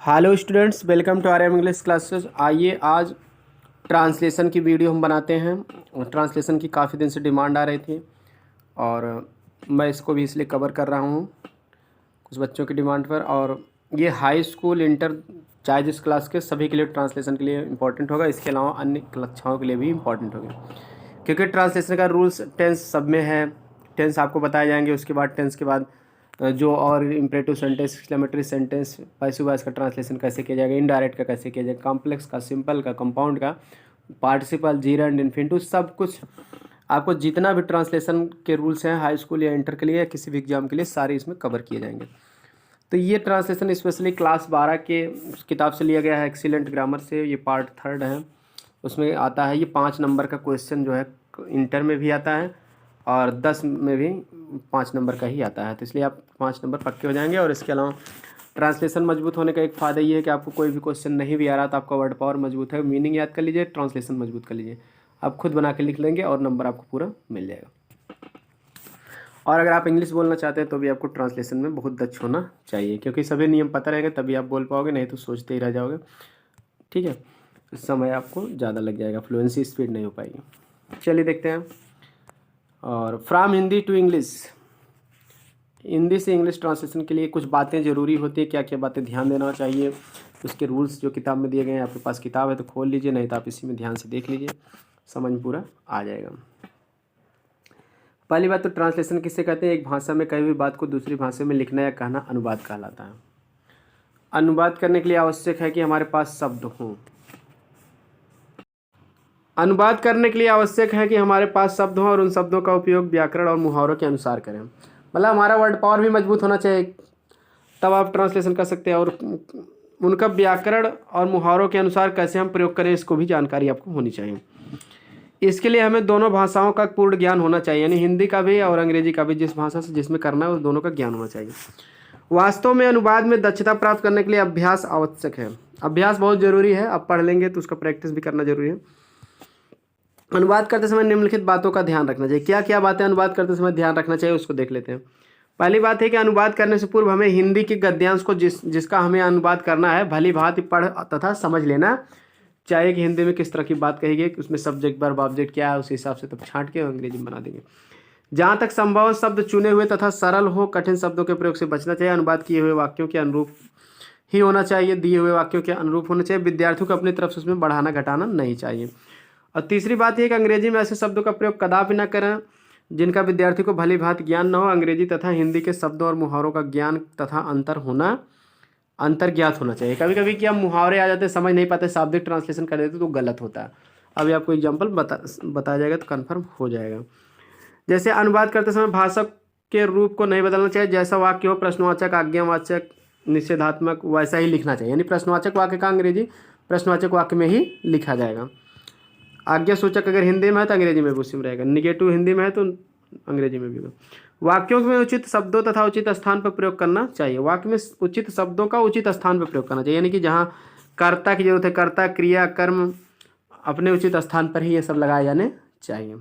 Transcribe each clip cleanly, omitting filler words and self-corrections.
Hello students, welcome to R M English classes. आइए आज translation की वीडियो हम बनाते हैं। और ट्रांसलेशन की काफ़ी दिन से डिमांड आ रही थी और मैं इसको भी इसलिए कवर कर रहा हूँ कुछ बच्चों की डिमांड पर। और ये हाई स्कूल इंटर चाहे जिस क्लास के सभी के लिए ट्रांसलेशन के लिए इम्पोर्टेंट होगा। इसके अलावा अन्य कक्षाओं के लिए भी इम्पोर्टेंट होगा, क्योंकि ट्रांसलेशन का रूल्स टेंस सब में है। टेंस आपको बताए जाएंगे, उसके बाद टेंस के बाद जो और imperative sentence, exclamatory sentence, passive voice का ट्रांसलेशन कैसे किया जाएगा, इनडायरेक्ट का कैसे किया जाएगा, कॉम्प्लेक्स का, सिंपल का, कंपाउंड का, पार्टिसिपल, जीरेंड, इन्फिनिटिव, सब कुछ आपको जितना भी ट्रांसलेशन के रूल्स हैं हाई स्कूल या इंटर के लिए या किसी भी एग्जाम के लिए सारे इसमें कवर किए जाएंगे। तो ये ट्रांसलेशन स्पेशली क्लास 12 के किताब से लिया गया है, एक्सीलेंट ग्रामर से। ये पार्ट 3 है, उसमें आता है ये 5 नंबर का क्वेश्चन जो है इंटर में भी आता है और 10 में भी 5 नंबर का ही आता है। तो इसलिए आप 5 नंबर पक्के हो जाएंगे। और इसके अलावा ट्रांसलेशन मजबूत होने का एक फ़ायदा ये है कि आपको कोई भी क्वेश्चन नहीं भी आ रहा तो आपका वर्ड पावर मजबूत है। मीनिंग याद कर लीजिए, ट्रांसलेशन मजबूत कर लीजिए, आप खुद बना के लिख लेंगे और नंबर आपको पूरा मिल जाएगा। और अगर आप इंग्लिश बोलना चाहते हैं तो भी आपको ट्रांसलेशन में बहुत दक्ष होना चाहिए, क्योंकि सभी नियम पता रहेंगे तभी आप बोल पाओगे, नहीं तो सोचते ही रह जाओगे। ठीक है, समय आपको ज़्यादा लग जाएगा, फ्लुएंसी स्पीड नहीं हो पाएगी। चलिए देखते हैं। और from Hindi to English, Hindi से इंग्लिश ट्रांसलेशन के लिए कुछ बातें ज़रूरी होती है। क्या क्या बातें ध्यान देना चाहिए, उसके रूल्स जो किताब में दिए गए हैं। आपके पास किताब है तो खोल लीजिए, नहीं तो आप इसी में ध्यान से देख लीजिए, समझ पूरा आ जाएगा। पहली बात तो ट्रांसलेशन किसे कहते हैं? एक भाषा में कही हुई बात को दूसरी भाषा में लिखना या कहना अनुवाद कहलाता है। अनुवाद करने के लिए आवश्यक है कि हमारे पास शब्द हों। अनुवाद करने के लिए आवश्यक है कि हमारे पास शब्द हों और उन शब्दों का उपयोग व्याकरण और मुहावरों के अनुसार करें। मतलब हमारा वर्ड पावर भी मजबूत होना चाहिए, तब आप ट्रांसलेशन कर सकते हैं। और उनका व्याकरण और मुहावरों के अनुसार कैसे हम प्रयोग करें, इसको भी जानकारी आपको होनी चाहिए। इसके लिए हमें दोनों भाषाओं का पूर्ण ज्ञान होना चाहिए, यानी हिंदी का भी और अंग्रेजी का भी। जिस भाषा से जिसमें करना है उस दोनों का ज्ञान होना चाहिए। वास्तव में अनुवाद में दक्षता प्राप्त करने के लिए अभ्यास आवश्यक है। अभ्यास बहुत ज़रूरी है, आप पढ़ लेंगे तो उसका प्रैक्टिस भी करना जरूरी है। अनुवाद करते समय निम्नलिखित बातों का ध्यान रखना चाहिए। क्या क्या बातें अनुवाद करते समय ध्यान रखना चाहिए उसको देख लेते हैं। पहली बात है कि अनुवाद करने से पूर्व हमें हिंदी के गद्यांश को जिसका हमें अनुवाद करना है भली भांति पढ़ तथा समझ लेना चाहिए कि हिंदी में किस तरह की बात कही गई, उसमें सब्जेक्ट वर्ब ऑब्जेक्ट क्या है, उस हिसाब से तब छांट के अंग्रेजी में बना देंगे। जहाँ तक संभव शब्द चुने हुए तथा सरल हो, कठिन शब्दों के प्रयोग से बचना चाहिए। अनुवाद किए हुए वाक्यों के अनुरूप ही होना चाहिए, दिए हुए वाक्यों के अनुरूप होना चाहिए। विद्यार्थियों को अपनी तरफ से उसमें बढ़ाना घटाना नहीं चाहिए। और तीसरी बात यह कि अंग्रेजी में ऐसे शब्दों का प्रयोग कदापि न करें जिनका विद्यार्थी को भली भांति ज्ञान न हो। अंग्रेजी तथा हिंदी के शब्दों और मुहावरों का ज्ञान तथा अंतर ज्ञात होना चाहिए। कभी कभी क्या मुहावरे आ जाते हैं, समझ नहीं पाते, शाब्दिक ट्रांसलेशन कर देते तो गलत होता है। अभी आपको एग्जाम्पल बताया जाएगा तो कन्फर्म हो जाएगा। जैसे अनुवाद करते समय भाषा के रूप को नहीं बदलना चाहिए। जैसा वाक्य हो, प्रश्नवाचक, आज्ञावाचक, निषेधात्मक, वैसा ही लिखना चाहिए। यानी प्रश्नवाचक वाक्य का अंग्रेजी प्रश्नवाचक वाक्य में ही लिखा जाएगा। आज्ञा सूचक अगर हिंदी में है तो अंग्रेजी में भी उसी में रहेगा। निगेटिव हिंदी में है तो अंग्रेजी में भी होगा। वाक्यों में उचित शब्दों तथा उचित स्थान पर प्रयोग करना चाहिए। वाक्य में उचित शब्दों का उचित स्थान पर प्रयोग करना चाहिए, यानी कि जहाँ कर्ता की जरूरत है, कर्ता, क्रिया, कर्म अपने उचित स्थान पर ही ये सब लगाए जाने चाहिए।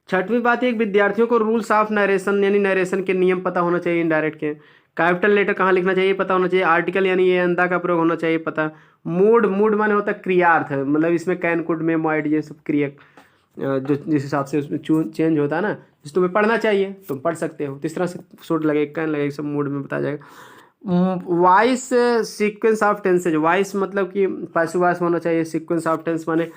छठवीं बात है, विद्यार्थियों को रूल्स ऑफ नरेशन यानी नरेशन के नियम पता होना चाहिए। इनडायरेक्ट के कैपिटल लेटर कहाँ लिखना चाहिए पता होना चाहिए। आर्टिकल यानी ये अंदा का प्रयोग होना चाहिए पता। मूड माने होता है क्रियार्थ, मतलब इसमें कैन, कुड, मे, माइट, ये सब क्रिया जो जिस हिसाब से उसमें चेंज होता है ना, जिस तुम्हें पढ़ना चाहिए तुम पढ़ सकते हो। तो इस तरह से शुड लगे, कैन लगे, सब मूड में बताया जाएगा। Voice sequence of tenses, voice मतलब कि पैसिव वॉइस होना चाहिए। सीक्वेंस ऑफ टेंस माने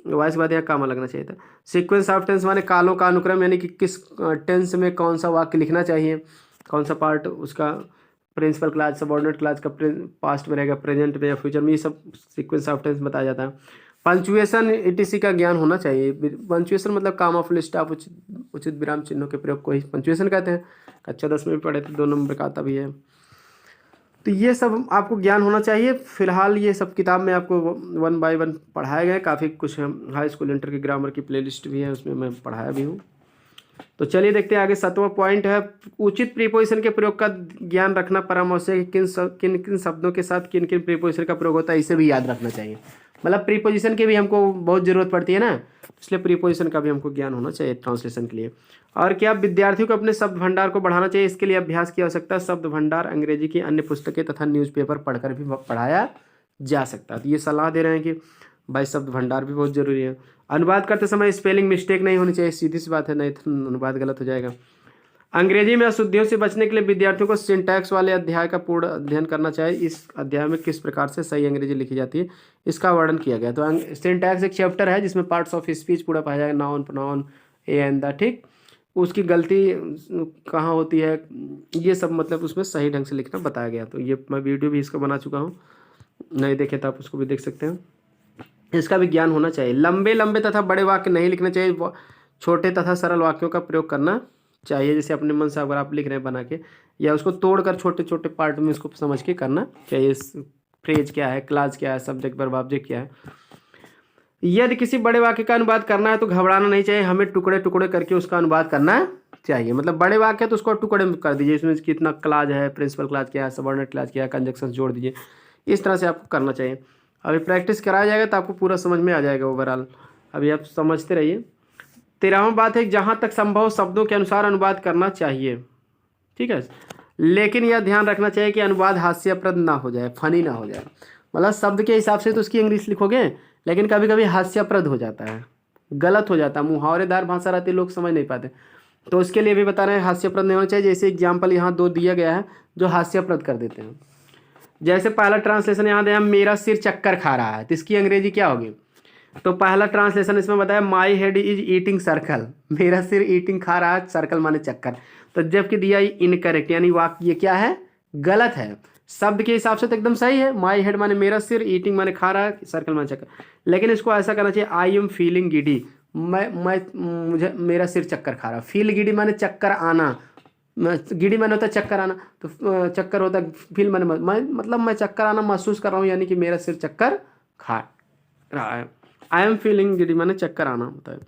वॉइस के बाद यहाँ कामा लगना चाहिए था। सीक्वेंस ऑफ टेंस माने कालों का अनुक्रम, यानी कि किस टेंस में कौन सा वाक्य लिखना चाहिए, कौन सा पार्ट उसका प्रिंसिपल क्लास, सबऑर्डिनेट क्लास का पास्ट में रहेगा, प्रेजेंट में या फ्यूचर में, ये सब सीक्वेंस ऑफ टेंस बताया जाता है। पंचुएशन ईटीसी का ज्ञान होना चाहिए। पंचुएशन मतलब कामा, फुल स्टॉप, उचित विराम चिन्हों के प्रयोग को ही पंचुएशन कहते हैं। कक्षा 10 में भी पढ़े थे, 2 नंबर का आता भी है। तो ये सब आपको ज्ञान होना चाहिए। फिलहाल ये सब किताब में आपको 1 बाय 1 पढ़ाए गए। काफ़ी कुछ हाई स्कूल इंटर के ग्रामर की प्लेलिस्ट भी है, उसमें मैं पढ़ाया भी हूँ। तो चलिए देखते हैं आगे। 7वां पॉइंट है, उचित प्रीपोजिशन के प्रयोग का ज्ञान रखना परम आवश्यक है। किन किन शब्दों के साथ किन किन प्रीपोजिशन का प्रयोग होता है इसे भी याद रखना चाहिए। मतलब प्रीपोजिशन की भी हमको बहुत ज़रूरत पड़ती है ना, इसलिए प्रीपोजिशन का भी हमको ज्ञान होना चाहिए ट्रांसलेशन के लिए। और क्या विद्यार्थियों को अपने शब्द भंडार को बढ़ाना चाहिए, इसके लिए अभ्यास की आवश्यकता है। शब्द भंडार अंग्रेजी की अन्य पुस्तकें तथा न्यूज़पेपर पढ़कर भी पढ़ाया जा सकता है। तो ये सलाह दे रहे हैं कि भाई शब्द भंडार भी बहुत ज़रूरी है। अनुवाद करते समय स्पेलिंग मिस्टेक नहीं होनी चाहिए, सीधी सी बात है, नहीं तो अनुवाद गलत हो जाएगा। अंग्रेजी में अशुद्धियों से बचने के लिए विद्यार्थियों को सिंटैक्स वाले अध्याय का पूर्ण अध्ययन करना चाहिए। इस अध्याय में किस प्रकार से सही अंग्रेजी लिखी जाती है इसका वर्णन किया गया। तो सिंटैक्स एक चैप्टर है जिसमें पार्ट्स ऑफ स्पीच पूरा पाया जाएगा, noun pronoun A and the, ठीक, उसकी गलती कहाँ होती है, ये सब मतलब उसमें सही ढंग से लिखना बताया गया। तो ये मैं वीडियो भी इसका बना चुका हूँ, नहीं देखे तो आप उसको भी देख सकते हैं। इसका भी ज्ञान होना चाहिए। लंबे लंबे तथा बड़े वाक्य नहीं लिखने चाहिए, छोटे तथा सरल वाक्यों का प्रयोग करना चाहिए। जैसे अपने मन से अगर आप लिख रहे हैं बना के, या उसको तोड़कर छोटे छोटे पार्ट में उसको समझ के करना चाहिए। फ्रेज क्या है, क्लास क्या है, सब्जेक्ट वर्ब ऑब्जेक्ट क्या है। यदि किसी बड़े वाक्य का अनुवाद करना है तो घबराना नहीं चाहिए, हमें टुकड़े टुकड़े करके उसका अनुवाद करना चाहिए। मतलब बड़े वाक्य है तो उसको टुकड़े में कर दीजिए, इसमें कितना क्लाज है, प्रिंसिपल क्लाज क्या है, सबऑर्डिनेट क्लाज क्या है, कंजक्शन जोड़ दीजिए, इस तरह से आपको करना चाहिए। अभी प्रैक्टिस कराया जाएगा तो आपको पूरा समझ में आ जाएगा ओवरऑल, अभी आप समझते रहिए। 13वां बात है, जहाँ तक संभव शब्दों के अनुसार अनुवाद करना चाहिए, ठीक है, लेकिन यह ध्यान रखना चाहिए कि अनुवाद हास्यप्रद ना हो जाए, फनी ना हो जाए। मतलब शब्द के हिसाब से तो उसकी इंग्लिश लिखोगे, लेकिन कभी कभी हास्यप्रद हो जाता है, गलत हो जाता है, मुहावरेदार भाषा रहती है, लोग समझ नहीं पाते। तो उसके लिए भी बता रहे हैं हास्यप्रद नहीं होना चाहिए। जैसे एग्जाम्पल यहाँ 2 दिया गया है जो हास्यप्रद कर देते हैं। जैसे पहला ट्रांसलेशन यहाँ दिया, मेरा सिर चक्कर खा रहा है, तो इसकी अंग्रेजी क्या होगी। तो पहला ट्रांसलेशन इसमें बताया, my head is eating circle, मेरा सिर ईटिंग खा रहा है, सर्कल माने चक्कर। तो जबकि दिया इनकरेक्ट, यानी वाक्य ये क्या है, गलत है। शब्द के हिसाब से तो एकदम सही है, माई हेड माने मेरा सिर, ईटिंग माने खा रहा है, सर्कल माने चक्कर। लेकिन इसको ऐसा करना चाहिए, आई एम फीलिंग गिडी, मुझे मेरा सिर चक्कर खा रहा। फील गिडी माने चक्कर आना, गिडी माने होता है चक्कर आना, तो चक्कर होता है फील माने मतलब मैं चक्कर आना महसूस कर रहा हूँ, यानी कि मेरा सिर चक्कर खा रहा है। आई एम फीलिंग गिडी माने चक्कर आना होता है,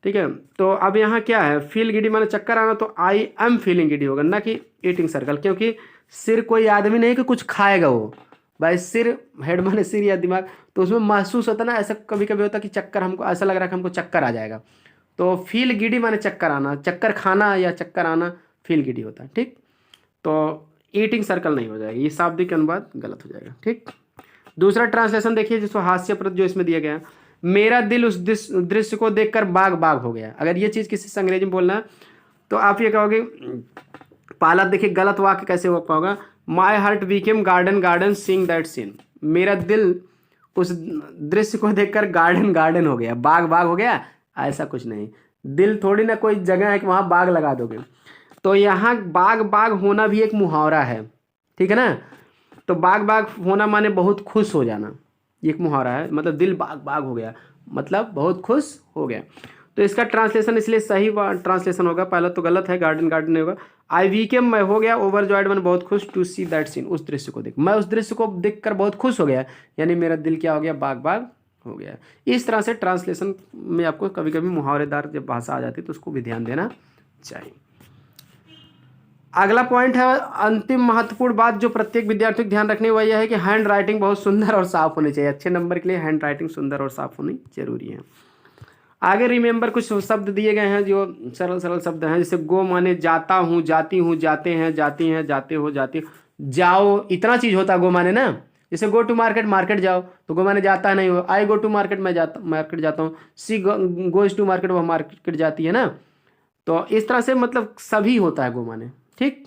ठीक है। तो अब यहाँ क्या है, फील गिडी माने चक्कर आना, तो आई एम फीलिंग गिडी होगा, ना कि ईटिंग सर्कल, क्योंकि सिर कोई आदमी नहीं कि कुछ खाएगा वो, भाई सिर, हेड माने सिर या दिमाग, तो उसमें महसूस होता ना, ऐसा कभी कभी होता कि चक्कर, हमको ऐसा लग रहा है कि हमको चक्कर आ जाएगा। तो फील गिडी माने चक्कर आना, चक्कर खाना या चक्कर आना फील गिडी होता है, ठीक। तो ईटिंग सर्कल नहीं हो जाएगा, ये शाब्दिक अनुवाद गलत हो जाएगा, ठीक। दूसरा ट्रांसलेशन देखिए, जिसको हास्यप्रद जो इसमें दिया गया है, मेरा दिल उस दृश्य को देखकर बाग बाग हो गया। अगर ये चीज़ किसी से अंग्रेजी में बोलना है तो आप ये कहोगे, पहला देखिए गलत वाक्य कैसे हो पाओगा, my heart became garden garden seeing that scene, मेरा दिल उस दृश्य को देखकर गार्डन गार्डन हो गया, बाग बाग हो गया, ऐसा कुछ नहीं। दिल थोड़ी ना कोई जगह है कि वहाँ बाग लगा दोगे। तो यहाँ बाग बाग होना भी एक मुहावरा है, ठीक है ना। तो बाग बाग होना माने बहुत खुश हो जाना, ये एक मुहावरा है, मतलब दिल बाग बाग हो गया, मतलब बहुत खुश हो गया। तो इसका ट्रांसलेशन इसलिए सही ट्रांसलेशन होगा, पहला तो गलत है, गार्डन गार्डन नहीं होगा। आई वीकेम, मैं हो गया ओवरजॉयड मन बहुत खुश, टू सी दैट सीन, उस दृश्य को देख, मैं उस दृश्य को देखकर बहुत खुश हो गया, यानी मेरा दिल क्या हो गया, बाग बाग हो गया। इस तरह से ट्रांसलेशन में आपको कभी कभी मुहावरेदार जब भाषा आ जाती है तो उसको भी ध्यान देना चाहिए। अगला पॉइंट है, अंतिम महत्वपूर्ण बात जो प्रत्येक विद्यार्थी को ध्यान रखनी, वह यह है कि हैंड राइटिंग बहुत सुंदर और साफ होनी चाहिए। अच्छे नंबर के लिए हैंड राइटिंग सुंदर और साफ होनी जरूरी है। आगे रिमेंबर कुछ शब्द दिए गए हैं जो सरल सरल शब्द हैं, जैसे गो माने जाता हूँ, जाती हूँ, जाते हैं, जाती हैं, जाते हो, जाती हो, जाओ, इतना चीज होता है गो माने ना। जैसे गो टू मार्केट, मार्केट जाओ, तो गो माने जाता है नहीं हो। आई गो टू मार्केट, मैं जाता मार्केट जाता हूँ। सी गोज टू मार्केट, वह मार्केट जाती है ना। तो इस तरह से मतलब सभी होता है गो माने, ठीक।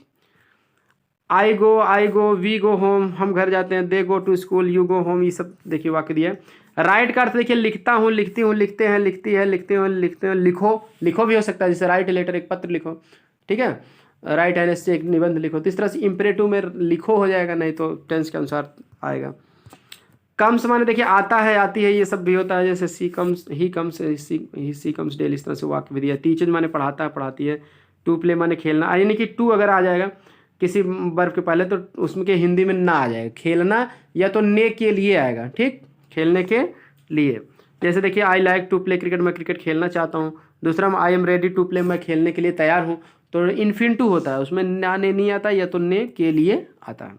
आई गो, वी गो होम, हम घर जाते हैं। They go to school, you go home, ये सब देखिए वाक्य दिया है। राइट का अर्थ देखिए, लिखता हूँ, लिखती हूँ, लिखते हैं, लिखती है, लिखते हो, लिखते हो, लिखो, लिखो भी हो सकता है, जैसे राइट लेटर, एक पत्र लिखो, ठीक है। राइट एन से एक निबंध लिखो, तो इस तरह से इंपरेटिव में लिखो हो जाएगा, नहीं तो टेंस के अनुसार आएगा। कम्स माने देखिए आता है, आती है, ये सब भी होता है, जैसे she comes, he comes, she comes daily, इस तरह से वाक्य भी दिया। टीचर माने पढ़ाता है, पढ़ाती है। टू प्ले माने खेलना, यानी कि टू अगर आ जाएगा किसी वर्ब के पहले तो उसमें के हिंदी में ना आ जाएगा, खेलना या तो ने के लिए आएगा, ठीक, खेलने के लिए। जैसे देखिए, I like to play cricket, मैं क्रिकेट खेलना चाहता हूँ। दूसरा, I am ready to play, मैं खेलने के लिए तैयार हूँ। तो इन्फिनिटिव होता है, उसमें ना ने नहीं आता, या तो ने के लिए आता है।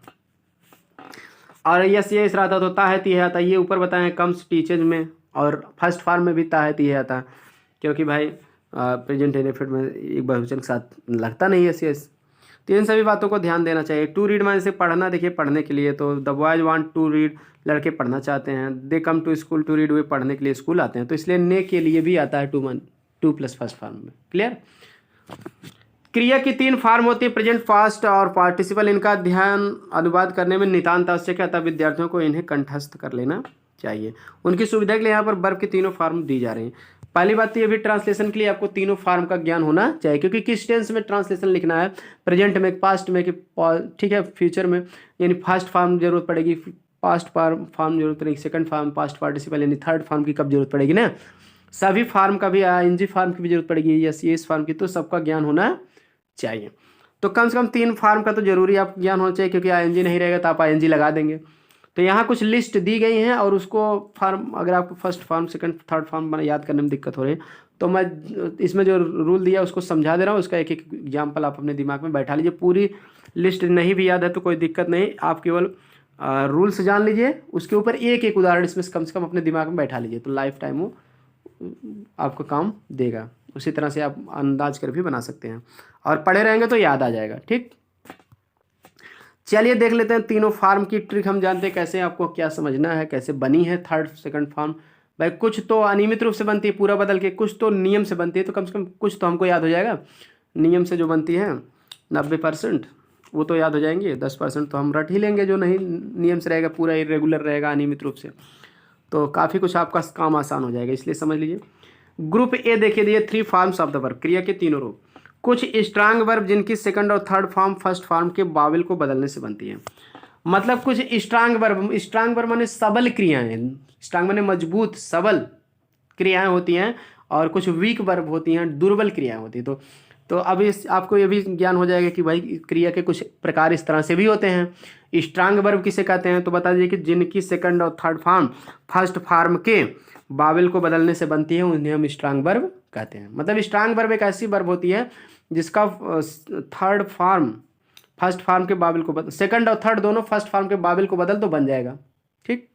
और यस ये इस रहा था तो ता है ती है आता, ये ऊपर बताए हैं कम्स टीचेज में, और फर्स्ट फॉर्म में भी ता है ती है आता, क्योंकि भाई प्रेजेंट इंडेफिनिट में एक बहुवचन के साथ लगता नहीं है यस। तो इन सभी बातों को ध्यान देना चाहिए। टू रीड माने से पढ़ना, देखिए पढ़ने के लिए, तो the boys want to read, लड़के पढ़ना चाहते हैं। They come to school to read, वे पढ़ने के लिए स्कूल आते हैं, तो इसलिए ने के लिए भी आता है टू प्लस फर्स्ट फॉर्म में। क्लियर। क्रिया की 3 फॉर्म होती है, प्रेजेंट, पास्ट और पार्टिसिपल। इनका ध्यान अनुवाद करने में नितांत आवश्यक है, अतः विद्यार्थियों को इन्हें कंठस्थ कर लेना चाहिए। उनकी सुविधा के लिए यहाँ पर वर्ब की तीनों फॉर्म दी जा रही हैं। पहली बात तो ये भी, ट्रांसलेशन के लिए आपको तीनों फॉर्म का ज्ञान होना चाहिए, क्योंकि किस टेंस में ट्रांसलेशन लिखना है, प्रेजेंट में, पास्ट में, कि ठीक है फ्यूचर में, यानी फर्स्ट फॉर्म जरूरत पड़ेगी, पास्ट फॉर्म जरूरत पड़ेगी, सेकंड फॉर्म पास्ट पार्टिसिपल, यानी थर्ड फॉर्म की कब जरूरत पड़ेगी ना, सभी फॉर्म का भी, आईएनजी फॉर्म की भी जरूरत पड़ेगी, यस ये फॉर्म की, तो सबका ज्ञान होना चाहिए। तो कम से कम 3 फॉर्म का तो जरूरी आप ज्ञान होना चाहिए, क्योंकि आईएनजी नहीं रहेगा तो आप आईएनजी लगा देंगे। तो यहाँ कुछ लिस्ट दी गई हैं, और उसको फॉर्म, अगर आपको first form second third form याद करने में दिक्कत हो रही है, तो मैं इसमें जो रूल दिया उसको समझा दे रहा हूँ, उसका एक एक एग्जाम्पल आप अपने दिमाग में बैठा लीजिए। पूरी लिस्ट नहीं भी याद है तो कोई दिक्कत नहीं, आप केवल रूल्स जान लीजिए, उसके ऊपर एक एक उदाहरण इसमें कम से कम अपने दिमाग में बैठा लीजिए, तो लाइफ टाइम वो आपको काम देगा। उसी तरह से आप अंदाज कर भी बना सकते हैं, और पढ़े रहेंगे तो याद आ जाएगा। ठीक, चलिए देख लेते हैं तीनों फार्म की ट्रिक। हम जानते हैं कैसे, आपको क्या समझना है, कैसे बनी है थर्ड सेकंड फार्म। भाई कुछ तो अनियमित रूप से बनती है पूरा बदल के, कुछ तो नियम से बनती है, तो कम से कम कुछ तो हमको याद हो जाएगा। नियम से जो बनती है 90% वो तो याद हो जाएंगे, 10% तो हम रट ही लेंगे, जो नहीं नियम से रहेगा, पूरा इरेगुलर रहेगा अनियमित रूप से, तो काफ़ी कुछ आपका काम आसान हो जाएगा। इसलिए समझ लीजिए। ग्रुप ए देखिए दिए 3 फॉर्म्स ऑफ द वर्ब, क्रिया के तीनों रूप। कुछ स्ट्रांग वर्ब जिनकी सेकंड और थर्ड फॉर्म फर्स्ट फॉर्म के बाविल को बदलने से बनती है। मतलब कुछ स्ट्रांग वर्ब माने सबल क्रियाएं, स्ट्रांग माने मजबूत सबल क्रियाएं होती हैं, और कुछ वीक वर्ब होती हैं, दुर्बल क्रियाएं होती हैं। तो अब इस आपको ये भी ज्ञान हो जाएगा कि भाई क्रिया के कुछ प्रकार इस तरह से भी होते हैं। स्ट्रांग वर्ब किसे कहते हैं, तो बता दीजिए कि जिनकी सेकंड और थर्ड फॉर्म फर्स्ट फॉर्म के बाविल को बदलने से बनती है, उन्हें हम स्ट्रांग वर्ब कहते हैं। मतलब स्ट्रांग वर्ब एक ऐसी वर्ब होती है जिसका थर्ड फॉर्म फर्स्ट फॉर्म के बाविल को सेकंड और थर्ड दोनों फर्स्ट फॉर्म के बाविल को बदल तो बन जाएगा। ठीक,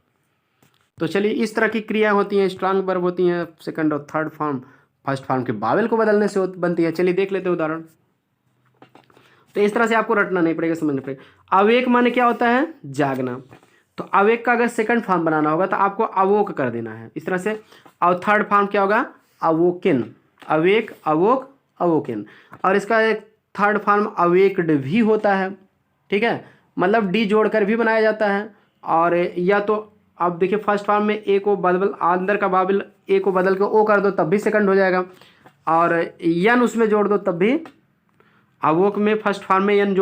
तो चलिए इस तरह की क्रिया होती हैं, स्ट्रांग वर्ब होती हैं, सेकंड और थर्ड फॉर्म फर्स्ट फॉर्म के बाविल को बदलने से बनती है। चलिए देख लेते हैं उदाहरण। तो इस तरह से आपको रटना नहीं पड़ेगा, समझना पड़ेगा। अवेक माने क्या होता है, जागना। तो अवेक का अगर सेकंड फॉर्म बनाना होगा तो आपको अवोक कर देना है इस तरह से, और थर्ड फॉर्म क्या होगा, अवोकिन। अवेक, अवोक, अवोकिन। और इसका एक थर्ड फॉर्म अवेक्ड भी होता है। ठीक है, मतलब डी जोड़कर भी बनाया जाता है, और या तो आप देखिए फर्स्ट फॉर्म में ए को बदल, अंदर का बाबिल ए को बदल के ओ कर दो तब भी सेकंड हो जाएगा, और यन उसमें जोड़ दो तब भी, अवोक में फर्स्ट फॉर्म में यन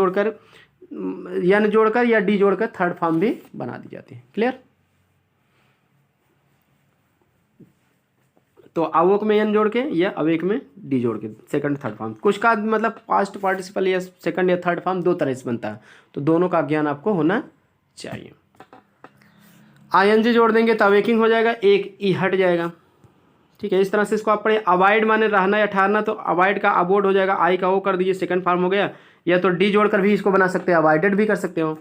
जोड़कर या डी जोड़कर थर्ड फॉर्म भी बना दी जाती है। क्लियर। तो अवोक में यन जोड़ के या अवेक में डी जोड़ के सेकंड थर्ड फॉर्म। कुछ का मतलब पास्ट पार्टिसिपल या सेकंड या थर्ड फॉर्म 2 तरह से बनता है, तो दोनों का ज्ञान आपको होना चाहिए। आईएनजी जोड़ देंगे तो अवेकिंग हो जाएगा, एक ई हट जाएगा। ठीक है, इस तरह से इसको आप पढ़े। अवॉइड माने रहना या ठहरना, तो अवॉइड का अबोर्ड हो जाएगा, आई का ओ कर दीजिए सेकंड फॉर्म हो गया, या तो डी जोड़कर भी इसको बना सकते हैं, अवॉइडेड भी कर सकते हो।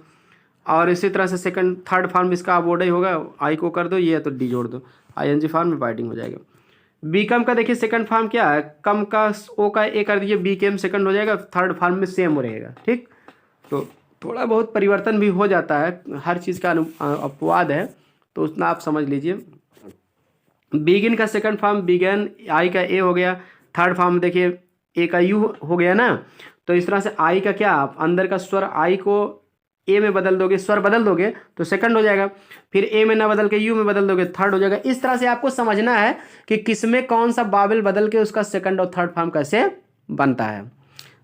और इसी तरह से सेकंड थर्ड फॉर्म इसका अबोर्ड ही होगा, आई को कर दो ये, तो डी जोड़ दो, आईएनजी फॉर्म में अवॉइडिंग हो जाएगा। बीकम का देखिए सेकंड फॉर्म क्या है, कम का ओ का ए कर दीजिए, बीकेम सेकंड हो जाएगा, थर्ड फॉर्म में सेम रहेगा। ठीक, तो थोड़ा बहुत परिवर्तन भी हो जाता है, हर चीज़ का अपवाद है, तो उतना आप समझ लीजिए। बिगिन का सेकंड फॉर्म बिगन, आई का ए हो गया, थर्ड फॉर्म देखिए ए का यू हो गया ना, तो इस तरह से आई का क्या, आप अंदर का स्वर आई को ए में बदल दोगे, स्वर बदल दोगे तो सेकंड हो जाएगा, फिर ए में ना बदल के यू में बदल दोगे थर्ड हो जाएगा। इस तरह से आपको समझना है कि किसमें कौन सा बाबिल बदल के उसका सेकंड और थर्ड फॉर्म कैसे बनता है।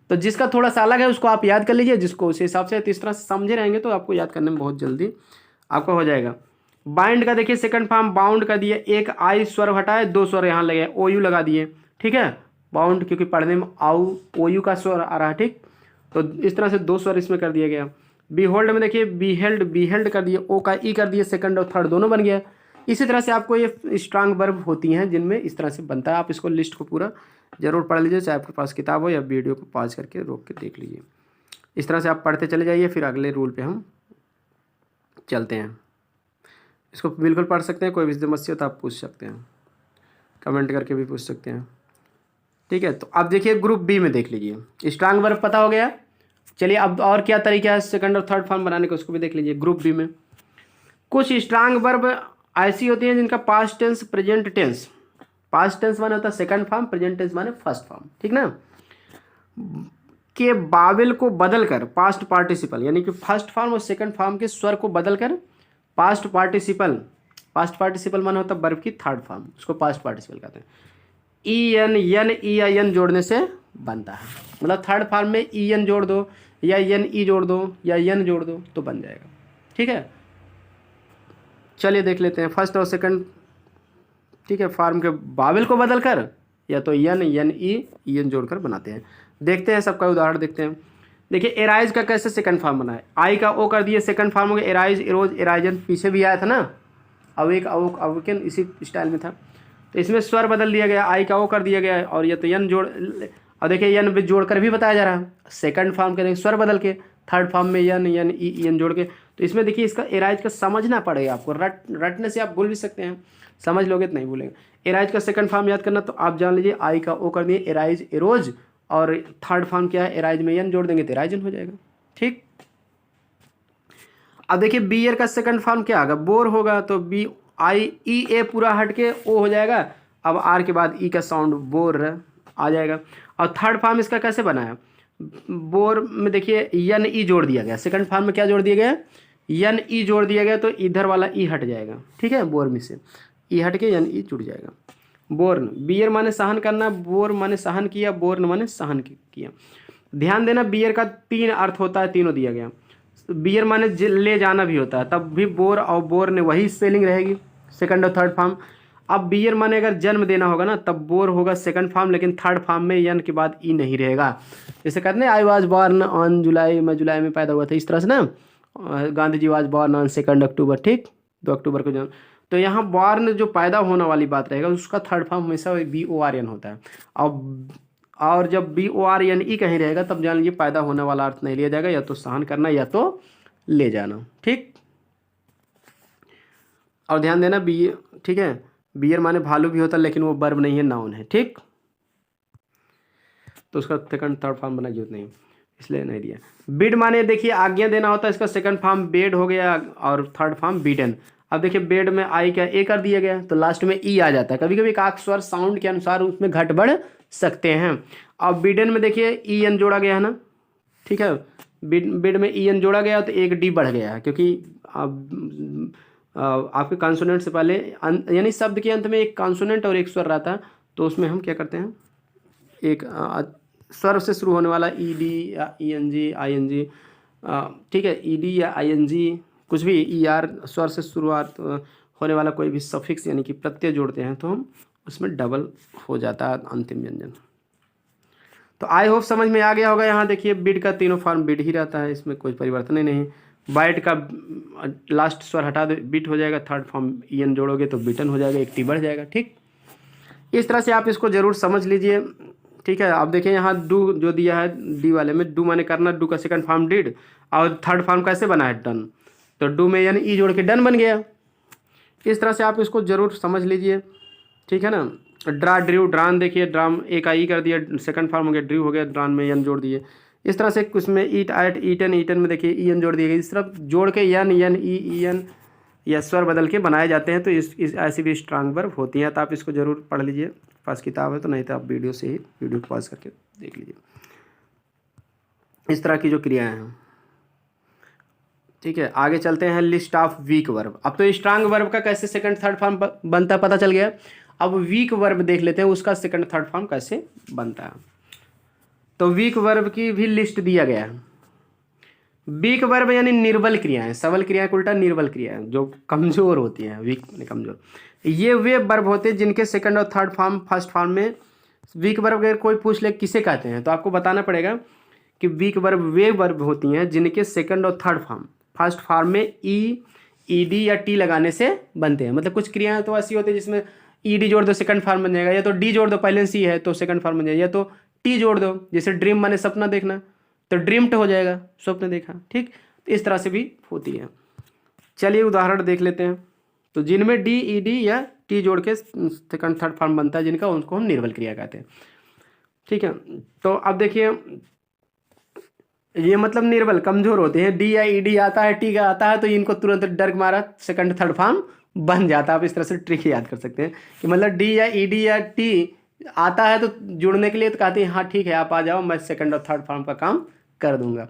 तो जिसका थोड़ा सा अलग है उसको आप याद कर लीजिए, जिसको उस हिसाब से इस तरह से समझे रहेंगे तो आपको याद करने में बहुत जल्दी आपको हो जाएगा। बाइंड का देखिए सेकंड फॉर्म बाउंड का दिए, एक आई स्वर हटाए, 2 स्वर यहाँ लगे, ओ यू लगा दिए। ठीक है, बाउंड क्योंकि पढ़ने में आउ ओ यू का स्वर आ रहा है। ठीक, तो इस तरह से 2 स्वर इसमें कर दिया गया। बीहोल्ड में देखिए बीहेल्ड कर दिए, ओ का ई कर दिए, सेकंड और थर्ड दोनों बन गया। इसी तरह से आपको ये स्ट्रांग वर्ब होती हैं जिनमें इस तरह से बनता है। आप इसको लिस्ट को पूरा जरूर पढ़ लीजिए, चाहे आपके पास किताब हो या वीडियो को पॉज करके रोक के देख लीजिए। इस तरह से आप पढ़ते चले जाइए, फिर अगले रूल पे हम चलते हैं, इसको बिल्कुल पढ़ सकते हैं, कोई भी समस्या हो तो आप पूछ सकते हैं, कमेंट करके भी पूछ सकते हैं। ठीक है, तो अब देखिए ग्रुप बी में देख लीजिए, स्ट्रांग वर्ब पता हो गया। चलिए अब और क्या तरीका है सेकंड और थर्ड फॉर्म बनाने का, उसको भी देख लीजिए। ग्रुप बी में कुछ स्ट्रांग वर्ब ऐसी होती हैं जिनका past tense present tense, past tense माने होता है सेकंड फॉर्म, प्रेजेंट टेंस माने फर्स्ट फॉर्म, ठीक ना, के बावेल को बदलकर पास्ट पार्टिसिपल यानी कि फर्स्ट फॉर्म और सेकंड फॉर्म के स्वर को बदलकर पास्ट पार्टिसिपल, पास्ट पार्टिसिपल माने होता है वर्ब की थर्ड फॉर्म, उसको पास्ट पार्टिसिपल कहते हैं। E N N E I N जोड़ने से बनता है, मतलब थर्ड फॉर्म में ई एन जोड़ दो या एन ई जोड़ दो या एन जोड़ दो तो बन जाएगा। ठीक है, चलिए देख लेते हैं फर्स्ट और सेकंड। ठीक है, फॉर्म के बावेल को बदलकर या तो एन ई एन जोड़कर बनाते हैं। देखते हैं सबका उदाहरण देखते हैं। देखिए एराइज का कैसे सेकंड फॉर्म बना है, आई का ओ कर दिए, सेकंड फॉर्म हो गया एराइज, एरोज, एराइजन, पीछे भी आया था ना, अवेक, अवोक, अवोकन, इसी स्टाइल में था। तो इसमें स्वर बदल दिया गया, आई का ओ कर दिया गया और ये तो यन जोड़, और देखिए यन भी जोड़ कर भी बताया जा रहा है। सेकंड फॉर्म के स्वर बदल के थर्ड फॉर्म में यन ई एन जोड़ के, तो इसमें देखिए इसका एराइज का समझना पड़ेगा आपको, रटने से आप भूल भी सकते हैं, समझ लोगे तो नहीं भूलेंगे। एराइज का सेकंड फॉर्म याद करना, तो आप जान लीजिए आई का ओ कर दिए एराइज, एरोज, और थर्ड फॉर्म क्या है एराइज में यन जोड़ देंगे तो एराइजन हो जाएगा। ठीक, अब देखिए बियर का सेकंड फॉर्म क्या होगा, बोर होगा, तो बी आई ई ए पूरा हट के ओ हो जाएगा, अब आर के बाद ई का साउंड बोर आ जाएगा। और थर्ड फॉर्म इसका कैसे बनाया, बोर में देखिए यन ई जोड़ दिया गया, सेकंड फॉर्म में क्या जोड़ दिया गया, यन ई जोड़ दिया गया, तो इधर वाला ई हट जाएगा। ठीक है, बोर में से ई हट के यन ई जुड़ जाएगा। बोर्न, बियर माने सहन करना, बोर माने सहन किया, बोर्न माने सहन किया। ध्यान देना बियर का 3 अर्थ होता है, तीनों दिया गया। बियर माने ले जाना भी होता है, तब भी बोर और बोर ने वही स्पेलिंग रहेगी सेकंड और थर्ड फॉर्म। अब बियर माने अगर जन्म देना होगा ना तब बोर होगा सेकंड फॉर्म, लेकिन थर्ड फॉर्म में यन के बाद ई नहीं रहेगा। जैसे कहते हैं I was born on July, मैं जुलाई में पैदा हुआ था, इस तरह से ना, Gandhi ji was born on 2 अक्टूबर, ठीक, 2 अक्टूबर को जन्म। तो यहाँ बॉर्न जो पैदा होने वाली बात रहेगा उसका थर्ड फॉर्म हमेशा बी ओ आर एन होता है। और जब B O R N E कहीं रहेगा तब जान लीजिए पैदा होने वाला अर्थ नहीं लिया जाएगा, या तो सहन करना या तो ले जाना। ठीक, और ध्यान देना बी, ठीक है, बियर माने भालू भी होता है लेकिन वो वर्ब नहीं है, नाउन है। ठीक, तो उसका सेकंड थर्ड फॉर्म बनाने की जरूरत नहीं, इसलिए नहीं दिया। बिड माने देखिए आज्ञा देना होता है, इसका सेकंड फॉर्म बेड हो गया और थर्ड फॉर्म बीडन। अब देखिए बेड में आई क्या ए कर दिया गया, तो लास्ट में ई आ जाता है। कभी कभी एक स्वर साउंड के अनुसार उसमें घट बढ़ सकते हैं। अब बीडन में देखिए ई एन जोड़ा गया है ना, ठीक है, बिड में ई एन जोड़ा गया तो एक डी बढ़ गया है, क्योंकि अब आपके कॉन्सोनेंट से पहले यानी शब्द के अंत में एक कॉन्सोनेंट और एक स्वर रहता है, तो उसमें हम क्या करते हैं, एक स्वर से शुरू होने वाला ई डी या E N G I N G, ठीक है, ई डी या आई एन जी कुछ भी, ई आर स्वर से शुरुआत होने वाला कोई भी सफिक्स यानी कि प्रत्यय जोड़ते हैं तो हम उसमें डबल हो जाता है अंतिम व्यंजन। तो आई होप समझ में आ गया होगा। यहाँ देखिए बिड का तीनों फॉर्म बिड ही रहता है, इसमें कोई परिवर्तन ही नहीं। बाइट का लास्ट स्वर हटा दो बिट हो जाएगा, थर्ड फॉर्म ई एन जोड़ोगे तो बिटन हो जाएगा, एक टी बढ़ जाएगा। ठीक, इस तरह से आप इसको जरूर समझ लीजिए। ठीक है, आप देखिए यहाँ डू जो दिया है डी वाले में, डू माने करना, डू का सेकंड फॉर्म डिड और थर्ड फॉर्म कैसे बना है डन, तो डू में यानी ई जोड़ के डन बन गया। इस तरह से आप इसको जरूर समझ लीजिए। ठीक है ना, ड्रा ड्रू ड्रान, देखिए ड्राम एक आई कर दिया, सेकंड फॉर्म हो गया ड्रू हो गया, ड्रान में एन जोड़ दिए। इस तरह से कुछ में ईट आइट ईटन, ईटन में देखिए ई एन जोड़ दिए गए, इस तरह जोड़ के एन ई एन या स्वर बदल के बनाए जाते हैं। तो इस ऐसी भी स्ट्रांग वर्ब होती हैं, तो आप इसको जरूर पढ़ लीजिए, पास किताब है तो, नहीं तो आप वीडियो से ही वीडियो को पॉज करके देख लीजिए। इस तरह की जो क्रियाएं हैं। ठीक है, आगे चलते हैं लिस्ट ऑफ वीक वर्ब। अब तो स्ट्रांग वर्ब का कैसे सेकंड थर्ड फॉर्म बनता है पता चल गया। अब वीक वर्ब देख लेते हैं उसका सेकंड थर्ड फॉर्म कैसे बनता है। तो वीक वर्ब की भी लिस्ट दिया गया है। वीक वर्ब यानी निर्बल क्रियाएं, सबल क्रियाएं के उल्टा निर्बल क्रियाएं जो कमजोर होती हैं, वीक यानी कमजोर। ये वे वर्ब होते हैं जिनके सेकंड और थर्ड फॉर्म फर्स्ट फॉर्म में। वीक वर्ब अगर कोई पूछ ले किसे कहते हैं तो आपको बताना पड़ेगा कि वीक वर्ब वे वर्ब होती हैं जिनके सेकंड और थर्ड फॉर्म फर्स्ट फॉर्म में ई डी या टी लगाने से बनते हैं। मतलब कुछ क्रियाएं तो ऐसी होती है जिसमें ई डी जोड़ दो सेकंड फॉर्म बन जाएगा, या तो डी जोड़ दो पहले सी है तो सेकंड फॉर्म बन जाएगा, या तो टी जोड़ दो, जैसे ड्रीम माने सपना देखना तो ड्रीम्ड हो जाएगा, स्वप्न देखा। ठीक, तो इस तरह से भी होती है। चलिए उदाहरण देख लेते हैं। तो जिनमें डी ई डी या टी जोड़ के सेकंड थर्ड फॉर्म बनता है जिनका, उनको हम निर्बल क्रिया कहते हैं। ठीक है, तो अब देखिए ये मतलब निर्बल कमजोर होते हैं। डी या ई डी आता है, टी का आता है, तो इनको तुरंत डर मारा सेकंड थर्ड फॉर्म बन जाता है। आप इस तरह से ट्रिक याद कर सकते हैं कि मतलब डी या ई डी या टी आता है तो जुड़ने के लिए तो कहते हैं हाँ ठीक है आप आ जाओ, मैं सेकंड और थर्ड फॉर्म का काम कर दूंगा,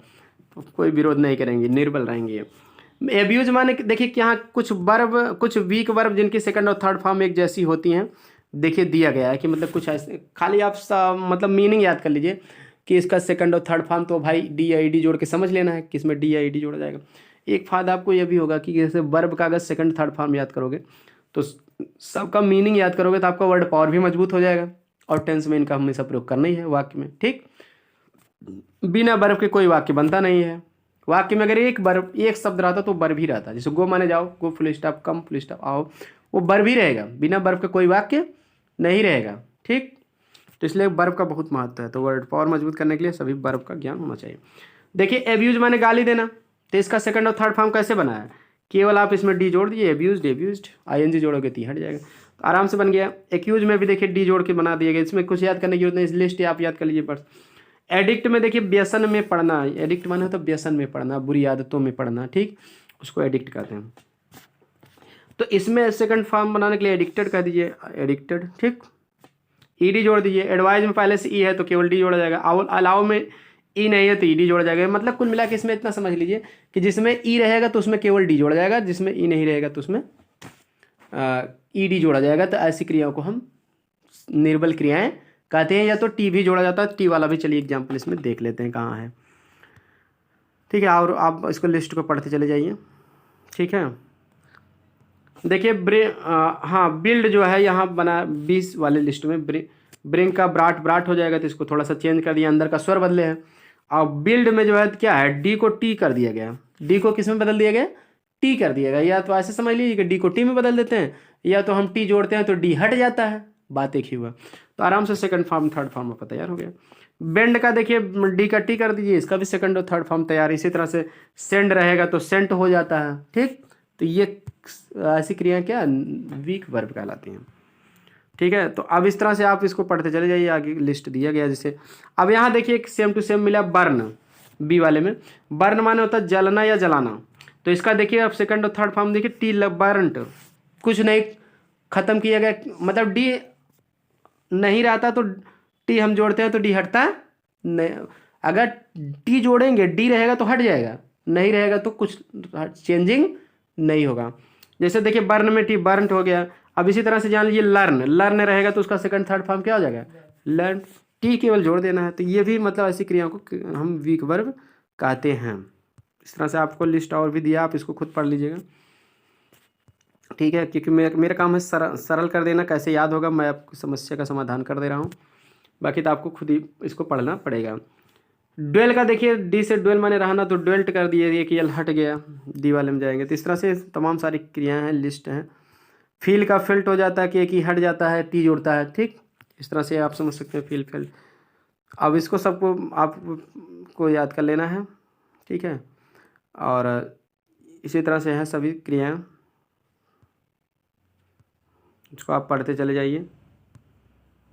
तो कोई विरोध नहीं करेंगे, निर्बल रहेंगे। एब्यूज माने देखिए कि यहाँ कुछ वर्ब, कुछ वीक वर्ब जिनकी सेकंड और थर्ड फॉर्म एक जैसी होती हैं, देखिए दिया गया है कि मतलब कुछ ऐसे, खाली आप मतलब मीनिंग याद कर लीजिए कि इसका सेकंड और थर्ड फॉर्म, तो भाई डी आई डी जोड़ के समझ लेना है कि इसमें डी आई डी जोड़ा जाएगा। एक फायदा आपको यह भी होगा कि जैसे वर्ब का अगर सेकंड थर्ड फॉर्म याद करोगे तो सबका मीनिंग याद करोगे तो आपका वर्ड पावर भी मजबूत हो जाएगा, और टेंस में इनका हमेशा प्रयोग करना ही है वाक्य में। ठीक, बिना वर्ब के कोई वाक्य बनता नहीं है। वाक्य में अगर एक वर्ब, एक शब्द रहता तो वर्ब ही रहता, जैसे गो माने जाओ, गो फुल स्टॉप, कम फुल स्टॉप, आओ, वो वर्ब ही रहेगा, बिना वर्ब के कोई वाक्य नहीं रहेगा। ठीक, तो इसलिए वर्ब का बहुत महत्व है, तो वर्ड पावर मजबूत करने के लिए सभी वर्ब का ज्ञान होना चाहिए। देखिए एब्यूज माने गाली देना, तो इसका सेकंड और थर्ड फॉर्म कैसे बना है, केवल आप इसमें डी जोड़ दीजिए, एब्यूज्ड एब्यूज्ड, आईएनजी जोड़ोगे तो हट जाएगा, तो आराम से बन गया। एक्यूज में भी देखिए डी जोड़ के बना दिया गया, इसमें कुछ याद करने की जरूरत नहीं, इस लिस्ट आप याद कर लीजिए बस। एडिक्ट में देखिए व्यसन में पढ़ना, एडिक्ट माने होता है व्यसन में पढ़ना, बुरी आदतों में पढ़ना। ठीक, उसको एडिक्ट कहते हैं। तो इसमें सेकंड फॉर्म बनाने के लिए एडिक्टेड कह दीजिए, एडिक्टेड। ठीक, ई डी जोड़ दीजिए। एडवाइज में पहले से ई है तो केवल डी जोड़ा जाएगा, अलाउ में ई नहीं है तो ई डी जोड़ा जाएगा। मतलब कुल मिला के इसमें इतना समझ लीजिए कि जिसमें ई रहेगा तो उसमें केवल डी जोड़ा जाएगा, जिसमें ई नहीं रहेगा तो उसमें ई डी जोड़ा जाएगा। तो ऐसी क्रियाओं को हम निर्बल क्रियाएं कहते हैं, या तो टी भी जोड़ा जाता है। टी वाला भी चलिए एग्जाम्पल इसमें देख लेते हैं कहाँ है। ठीक है, और आप इसको लिस्ट को पढ़ते चले जाइए। ठीक है, देखिए हाँ बिल्ड जो है यहाँ बना 20 वाले लिस्ट में, ब्रिंग का ब्राट ब्राट हो जाएगा, तो इसको थोड़ा सा चेंज कर दिया, अंदर का स्वर बदले हैं। और बिल्ड में जो है क्या है, डी को टी कर दिया गया, डी को किस में बदल दिया गया, टी कर दिया गया। या तो ऐसे समझ लीजिए कि डी को टी में बदल देते हैं, या तो हम टी जोड़ते हैं तो डी हट जाता है, बात एक ही हुआ। तो आराम से सेकंड फॉर्म थर्ड फॉर्म आपका तैयार हो गया। बेंड का देखिए डी का टी कर दीजिए, इसका भी सेकंड और थर्ड फॉर्म तैयार। इसी तरह से सेंड रहेगा तो सेंट हो जाता है। ठीक, तो ये ऐसी क्रियाएं क्या वीक वर्ब कहलाती हैं। ठीक है, तो अब इस तरह से आप इसको पढ़ते चले जाइए, आगे लिस्ट दिया गया जैसे। अब यहाँ देखिए एक सेम टू सेम मिला बर्न, बी वाले में बर्न माने होता है जलना या जलाना। तो इसका देखिए अब सेकंड और थर्ड फॉर्म देखिए, टी बर्नट, कुछ नहीं खत्म किया गया, मतलब डी नहीं रहता तो टी हम जोड़ते हैं तो डी हटता है नहीं, अगर टी जोड़ेंगे डी रहेगा तो हट जाएगा, नहीं रहेगा तो कुछ चेंजिंग नहीं होगा। जैसे देखिए बर्न में टी बर्नट हो गया। अब इसी तरह से जान लीजिए लर्न, लर्न रहेगा तो उसका सेकंड थर्ड फॉर्म क्या हो जाएगा, लर्न, टी केवल जोड़ देना है। तो ये भी मतलब ऐसी क्रियाओं को हम वीक वर्ब कहते हैं। इस तरह से आपको लिस्ट और भी दिया, आप इसको खुद पढ़ लीजिएगा। ठीक है, क्योंकि मेरा काम है सरल कर देना, कैसे याद होगा मैं आपको समस्या का समाधान कर दे रहा हूँ, बाकी तो आपको खुद ही इसको पढ़ना पड़ेगा। ड्वेल का देखिए डी से ड्वेल माने रहना, तो ड्वेल्ट कर दिए, एक यल हट गया, डी वाले में जाएंगे। तो इस तरह से तमाम सारी क्रियाएं हैं, लिस्ट हैं। फील का फिल्ट हो जाता है कि एक ही हट जाता है, टी जोड़ता है। ठीक, इस तरह से आप समझ सकते हैं फील फिल्ट। अब इसको सबको आपको याद कर लेना है। ठीक है, और इसी तरह से है सभी क्रियाएं, इसको आप पढ़ते चले जाइए।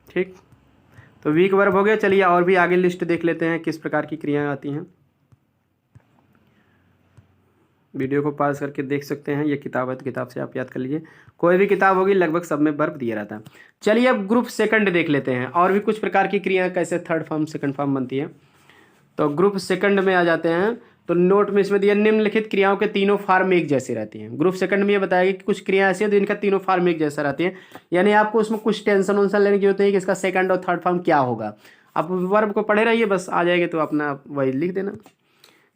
ठीक, तो वीक वर्ब हो गया। चलिए और भी आगे लिस्ट देख लेते हैं किस प्रकार की क्रियाएं आती हैं। वीडियो को पॉज करके देख सकते हैं, ये किताब है तो किताब से आप याद कर लीजिए, कोई भी किताब होगी लगभग सब में वर्ब दिया रहता है। चलिए अब ग्रुप सेकंड देख लेते हैं, और भी कुछ प्रकार की क्रियाएं कैसे थर्ड फॉर्म सेकंड फॉर्म बनती है। तो ग्रुप सेकंड में आ जाते हैं, तो नोट में इसमें दिया निम्नलिखित क्रियाओं के तीनों फॉर्म एक जैसे रहती हैं। ग्रुप सेकंड में ये बताया कि कुछ क्रियाएं ऐसी हैं तो इनका तीनों फॉर्म एक जैसा रहती है, यानी आपको उसमें कुछ टेंशन वेंशन लेने की जरूरत नहीं कि इसका सेकंड और थर्ड फॉर्म क्या होगा। आप वर्ब को पढ़े रहिए, बस आ जाएगा तो अपना वही लिख देना।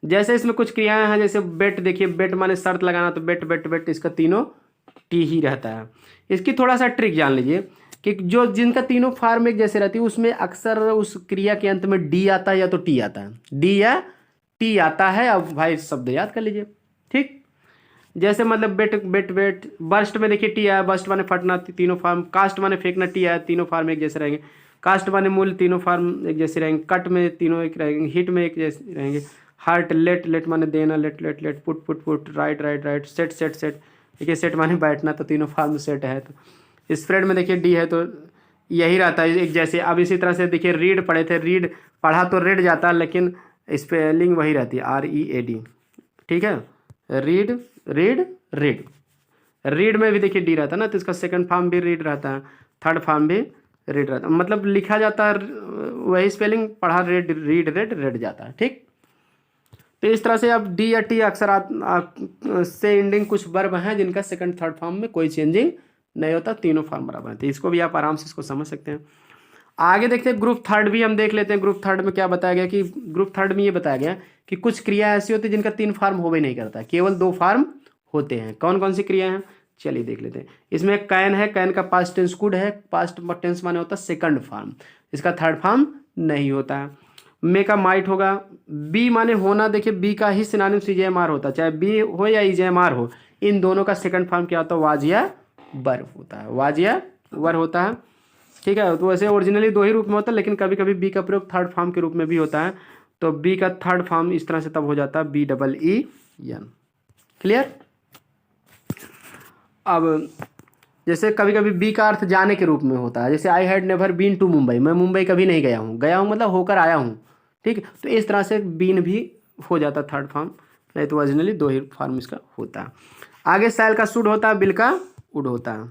जैसे इसमें कुछ क्रियाएं हैं, जैसे बेट, देखिए बेट माने शर्त लगाना, तो बेट बेट बेट इसका तीनों टी ही रहता है। इसकी थोड़ा सा ट्रिक जान लीजिए कि जो जिनका तीनों फॉर्म एक जैसे रहती है उसमें अक्सर उस क्रिया के अंत में डी आता है या तो टी आता है, डी या टी आता है। अब भाई शब्द याद कर लीजिए। ठीक, जैसे मतलब बेट बेट बेट, बर्स्ट में देखिए टी आया, बर्स्ट माने फटना, तीनों फॉर्म। कास्ट माने फेंकना, टी आया, तीनों फॉर्म एक जैसे रहेंगे। कास्ट माने मूल, तीनों फॉर्म एक जैसे रहेंगे। कट में तीनों एक रहेंगे, हिट में एक जैसे रहेंगे। हार्ट, लेट, लेट माने देना, let let let, put put put, write write write, set set set. देखिए सेट माने बैठना, तो तीनों फॉर्म सेट है। तो स्प्रेड में देखिए डी है तो यही रहता है एक जैसे। अब इसी तरह से देखिए रीड पढ़े थे, रीड पढ़ा तो रेड जाता, लेकिन स्पेलिंग वही रहती है, READ। ठीक है, रीड रीड रीड। रीड में भी देखिए डी रहता है ना, तो इसका सेकंड फॉर्म भी रीड रहता है, थर्ड फॉर्म भी रीड रहता है, मतलब लिखा जाता है वही स्पेलिंग, पढ़ा रेड रीड रेड रेड जाता है। ठीक, तो इस तरह से अब डी या टी अक्सर से एंडिंग कुछ वर्ब हैं जिनका सेकंड थर्ड फॉर्म में कोई चेंजिंग नहीं होता, तीनों फॉर्म बराबर है। तो इसको भी आप आराम से इसको समझ सकते हैं। आगे देखते हैं ग्रुप थर्ड भी हम देख लेते हैं। ग्रुप थर्ड में क्या बताया गया कि ग्रुप थर्ड में ये बताया गया कि कुछ क्रिया ऐसी होती है जिनका 3 फॉर्म हो भी नहीं करता, केवल 2 फॉर्म होते हैं। कौन कौन सी क्रिया हैं, चलिए देख लेते हैं। इसमें कैन है, कैन का पास्ट टेंस कुड है, पास्ट टेंस माने होता है सेकंड फॉर्म, इसका थर्ड फॉर्म नहीं होता है। मे का माइट होगा। बी माने होना, देखिए बी का ही सिनोनिम CJMR होता है, चाहे बी हो या EJMR हो, इन दोनों का सेकंड फॉर्म क्या होता है, वाज या वर होता है, वाज या वर होता है। ठीक है, तो वैसे ओरिजिनली 2 ही रूप में होता है, लेकिन कभी कभी बी का प्रयोग थर्ड फॉर्म के रूप में भी होता है। तो बी का थर्ड फॉर्म इस तरह से तब हो जाता है BEEN। क्लियर। अब जैसे कभी कभी बी का अर्थ जाने के रूप में होता है, जैसे I had never been to Mumbai, मैं मुंबई कभी नहीं गया हूँ, गया हूँ मतलब होकर आया हूँ। ठीक, तो इस तरह से बीन भी हो जाता थर्ड फॉर्म, नहीं तो ओरिजिनली 2 ही फॉर्म इसका होता है। आगे सैल का शुड होता है, बिल का वुड होता है।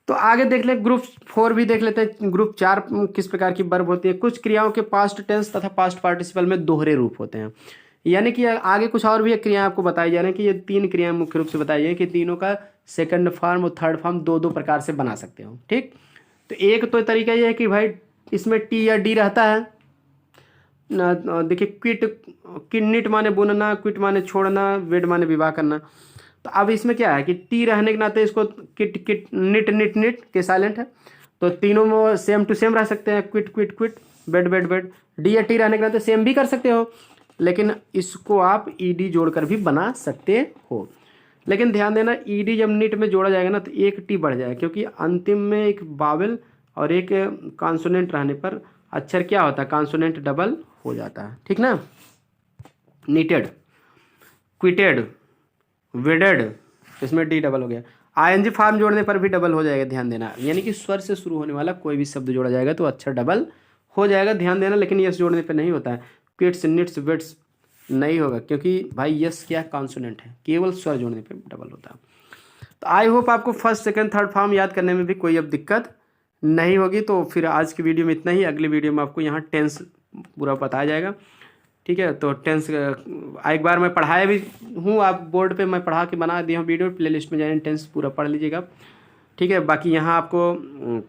तो आगे देख ले ग्रुप 4 भी देख लेते हैं। ग्रुप 4 किस प्रकार की वर्ब होती है। कुछ क्रियाओं के पास्ट टेंस तथा पास्ट पार्टिसिपल में दोहरे रूप होते हैं, यानी कि आगे कुछ और भी क्रियाएं आपको बताई जा रही हैं कि ये 3 क्रियाएं मुख्य रूप से बताई जाए कि तीनों का सेकंड फॉर्म और थर्ड फॉर्म 2-2 प्रकार से बना सकते हो। ठीक, तो एक तो तरीका ये है कि भाई इसमें टी या डी रहता है। देखिए क्विट, किन्निट माने बुनना, क्विट माने छोड़ना, वेड माने विवाह करना। तो अब इसमें क्या है कि टी रहने के नाते इसको kit kit knit knit knit K silent है, तो तीनों में सेम टू सेम रह सकते हैं, quit quit quit, bed bed bed. D या टी रहने के नाते सेम भी कर सकते हो, लेकिन इसको आप ED जोड़कर भी बना सकते हो। लेकिन ध्यान देना ED जब निट में जोड़ा जाएगा ना तो एक टी बढ़ जाएगा, क्योंकि अंतिम में एक बावल और एक कॉन्सोनेंट रहने पर अक्षर क्या होता है, कॉन्सोनेंट डबल हो जाता है। ठीक ना, नीटेड, क्विटेड, वेडेड, इसमें डी डबल हो गया। ING फॉर्म जोड़ने पर भी डबल हो जाएगा, ध्यान देना, यानी कि स्वर से शुरू होने वाला कोई भी शब्द जोड़ा जाएगा तो अक्षर डबल हो जाएगा, ध्यान देना। लेकिन यस जोड़ने पर नहीं होता है, क्विट्स निट्स वेट्स नहीं होगा, क्योंकि भाई यस क्या कॉन्सोनेंट है, केवल स्वर जोड़ने पे डबल होता है। तो आई होप आपको फर्स्ट सेकंड थर्ड फॉर्म याद करने में भी कोई अब दिक्कत नहीं होगी। तो फिर आज की वीडियो में इतना ही, अगली वीडियो में आपको यहाँ टेंस पूरा बताया जाएगा। ठीक है, तो टेंस एक बार मैं पढ़ाया भी हूँ, आप बोर्ड पे मैं पढ़ा के बना दिया हूँ वीडियो, प्लेलिस्ट में जाए टेंस पूरा पढ़ लीजिएगा। ठीक है, बाकी यहाँ आपको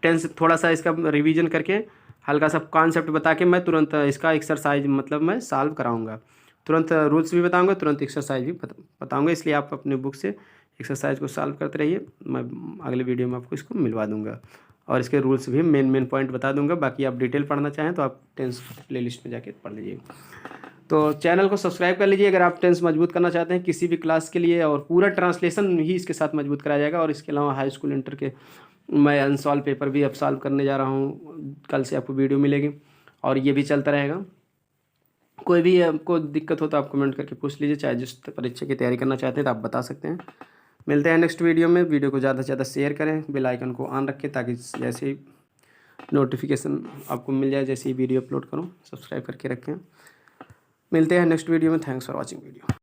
टेंस थोड़ा सा इसका रिवीजन करके हल्का सा कॉन्सेप्ट बता के मैं तुरंत इसका एक्सरसाइज मतलब मैं सॉल्व कराऊंगा, तुरंत रूल्स भी बताऊंगा, तुरंत एक्सरसाइज भी बताऊंगा। इसलिए आप अपने बुक से एक्सरसाइज को सॉल्व करते रहिए, मैं अगले वीडियो में आपको इसको मिलवा दूंगा और इसके रूल्स भी मेन पॉइंट बता दूंगा। बाकी आप डिटेल पढ़ना चाहें तो आप टेंस प्लेलिस्ट में जाके पढ़ लीजिए। तो चैनल को सब्सक्राइब कर लीजिए अगर आप टेंस मजबूत करना चाहते हैं किसी भी क्लास के लिए, और पूरा ट्रांसलेशन ही इसके साथ मजबूत कराया जाएगा। और इसके अलावा हाई स्कूल इंटर के मैं अनसॉल्व पेपर भी अब सॉल्व करने जा रहा हूँ, कल से आपको वीडियो मिलेगी और ये भी चलता रहेगा। कोई भी आपको दिक्कत हो तो आप कमेंट करके पूछ लीजिए, चाहे जिस परीक्षा की तैयारी करना चाहते हैं तो आप बता सकते हैं। मिलते हैं नेक्स्ट वीडियो में। वीडियो को ज़्यादा से ज़्यादा शेयर करें, बेल आइकन को ऑन रखें ताकि जैसे ही नोटिफिकेशन आपको मिल जाए, जैसे ही वीडियो अपलोड करूँ, सब्सक्राइब करके रखें। मिलते हैं नेक्स्ट वीडियो में। Thanks for watching video.